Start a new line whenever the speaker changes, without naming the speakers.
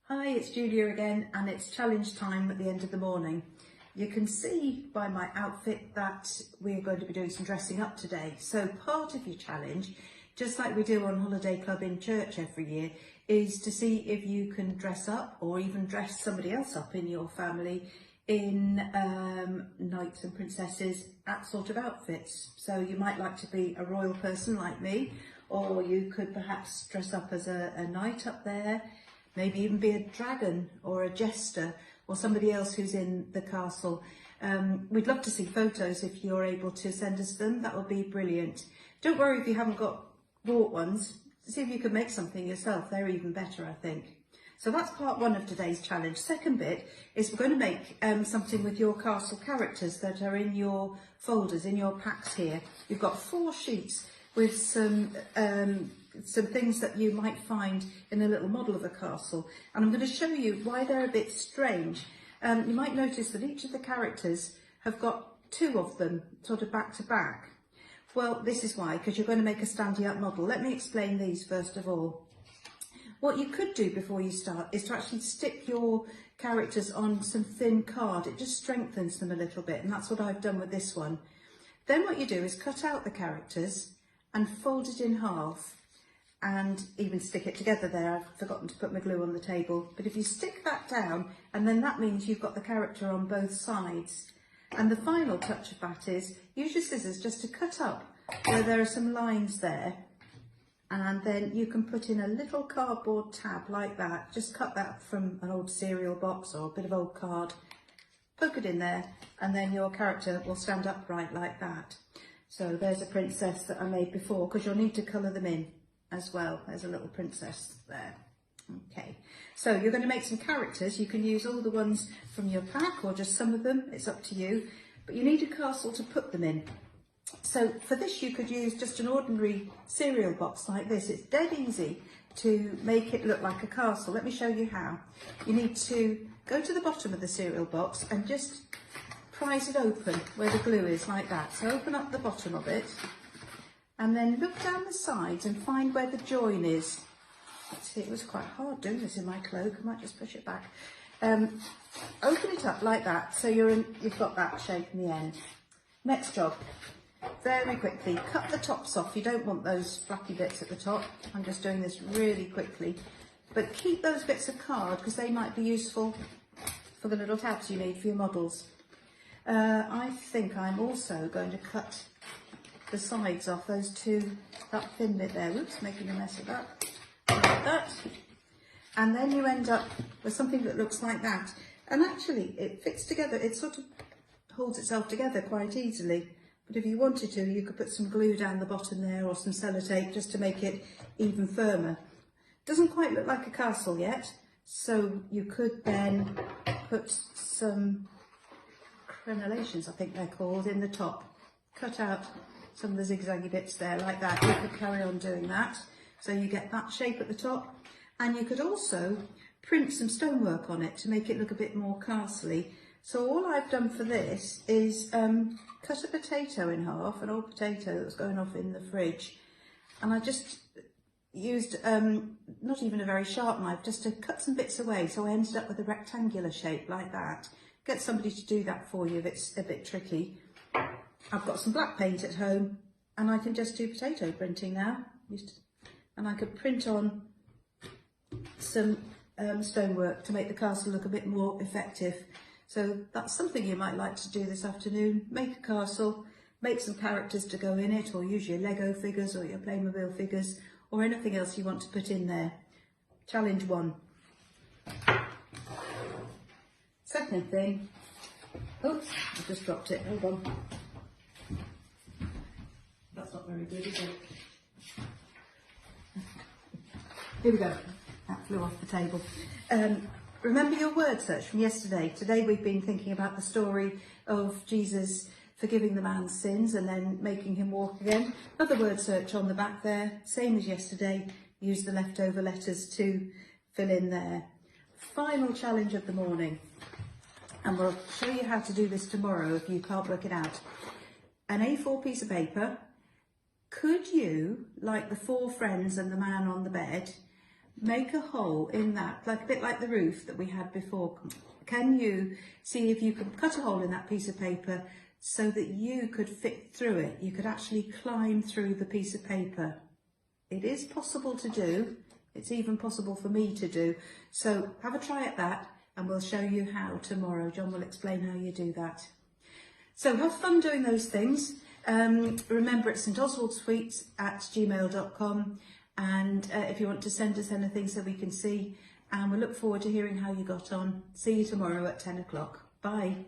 Hi, it's Julia again, and it's challenge time at the end of the morning. You can see by my outfit that we're going to be doing some dressing up today. So part of your challenge, just like we do on Holiday Club in church every year, is to see if you can dress up or even dress somebody else up in your family in knights and princesses at sort of outfits. So you might like to be a royal person like me, or you could perhaps dress up as a knight up there. Maybe even be a dragon or a jester or somebody else who's in the castle. We'd love to see photos if you're able to send us them. That would be brilliant. Don't worry if you haven't got bought ones. See if you can make something yourself. They're even better, I think. So that's part one of today's challenge. Second bit is we're going to make something with your castle characters that are in your folders, in your packs here. You've got 4 sheets with some things that you might find in a little model of a castle, and I'm going to show you why they're a bit strange. You might notice that each of the characters have got 2 of them sort of back to back. Well, this is why, because you're going to make a standing up model. Let me explain these first of all. What you could do before you start is to actually stick your characters on some thin card. It just strengthens them a little bit, and that's what I've done with this one. Then what you do is cut out the characters and fold it in half, and even stick it together there. I've forgotten to put my glue on the table, but if you stick that down, and then that means you've got the character on both sides. And the final touch of that is use your scissors just to cut up where there are some lines there, and then you can put in a little cardboard tab like that. Just cut that from an old cereal box or a bit of old card, poke it in there, and then your character will stand upright like that. So there's a princess that I made before, because you'll need to colour them in as well. There's a little princess there. Okay, so you're going to make some characters. You can use all the ones from your pack or just some of them, it's up to you, but you need a castle to put them in. So for this you could use just an ordinary cereal box like this. It's dead easy to make it look like a castle. Let me show you how. You need to go to the bottom of the cereal box and just prise it open where the glue is, like that. So open up the bottom of it and then look down the sides and find where the join is. Let's see, it was quite hard doing this in my cloak. I might just push it back. Open it up like that, so you've got that shape in the end. Next job, very quickly, cut the tops off. You don't want those flappy bits at the top. I'm just doing this really quickly. But keep those bits of card, because they might be useful for the little tabs you need for your models. I think I'm also going to cut the sides off, those 2, that thin bit there. Whoops, making a mess of that. Like that. And then you end up with something that looks like that. And actually, it fits together. It sort of holds itself together quite easily. But if you wanted to, you could put some glue down the bottom there or some sellotape just to make it even firmer. Doesn't quite look like a castle yet, so you could then put some crenellations, I think they're called, in the top. Cut out some of the zigzaggy bits there like that. You could carry on doing that, so you get that shape at the top. And you could also print some stonework on it to make it look a bit more castle-y. So all I've done for this is cut a potato in half, an old potato that was going off in the fridge, and I just used not even a very sharp knife, just to cut some bits away, so I ended up with a rectangular shape like that. Get somebody to do that for you if it's a bit tricky. I've got some black paint at home, and I can just do potato printing now, and I could print on some stonework to make the castle look a bit more effective. So that's something you might like to do this afternoon. Make a castle, make some characters to go in it, or use your Lego figures or your Playmobil figures, or anything else you want to put in there. Challenge 1. Second thing, oops, I just dropped it, hold on. That's not very good, is it? Here we go, that flew off the table. Remember your word search from yesterday. Today we've been thinking about the story of Jesus forgiving the man's sins and then making him walk again. Another word search on the back there, same as yesterday. Use the leftover letters to fill in there. Final challenge of the morning. And we'll show you how to do this tomorrow if you can't work it out. An A4 piece of paper. Could you, like the 4 friends and the man on the bed, make a hole in that, like a bit like the roof that we had before. Can you see if you can cut a hole in that piece of paper so that you could fit through it? You could actually climb through the piece of paper. It is possible to do. It's even possible for me to do. So have a try at that and we'll show you how tomorrow. John will explain how you do that. So have fun doing those things. Remember, it's stoswaldsweets@gmail.com, and if you want to send us anything so we can see, and we look forward to hearing how you got on. See you tomorrow at 10 o'clock. Bye.